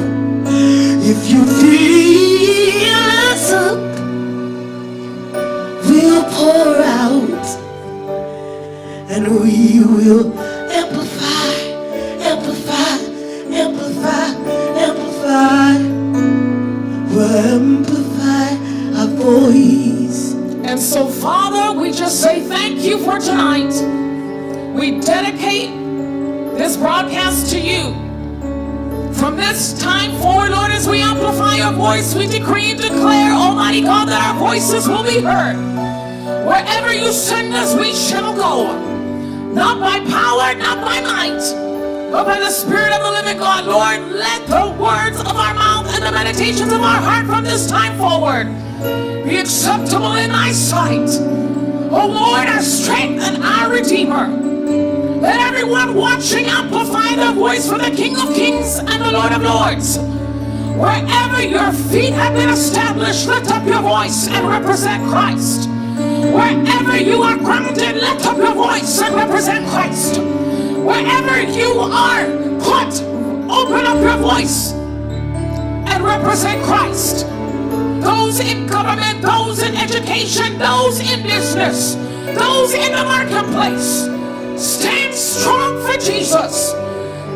If you feel us up, we'll pour out, and we will amplify, amplify, amplify, amplify. We'll amplify our voice. And so, Father, we just say thank you for tonight. We dedicate this broadcast to you. From this time forward, Lord, as we amplify your voice, we decree and declare, Almighty God, that our voices will be heard. Wherever you send us, we shall go. Not by power, not by might, but by the Spirit of the living God. Lord, let the words of our mouth and the meditations of our heart from this time forward be acceptable in thy sight. O Lord, our strength and our Redeemer. Let everyone watching amplify their voice for the King of Kings and the Lord of Lords. Wherever your feet have been established, lift up your voice and represent Christ. Wherever you are grounded, lift up your voice and represent Christ. Wherever you are put, open up your voice and represent Christ. Those in government, those in education, those in business, those in the marketplace, stand strong for Jesus.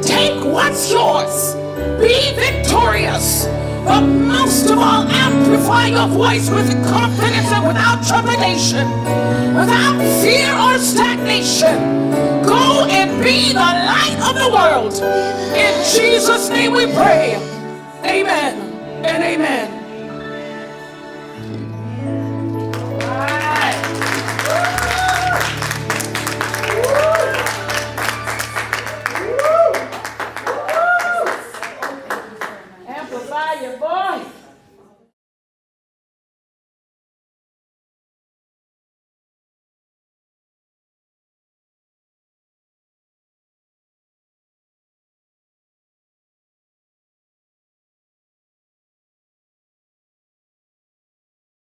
Take what's yours. Be victorious. But most of all, amplify your voice with confidence and without trepidation, without fear or stagnation. Go and be the light of the world. In Jesus' name we pray. Amen and amen.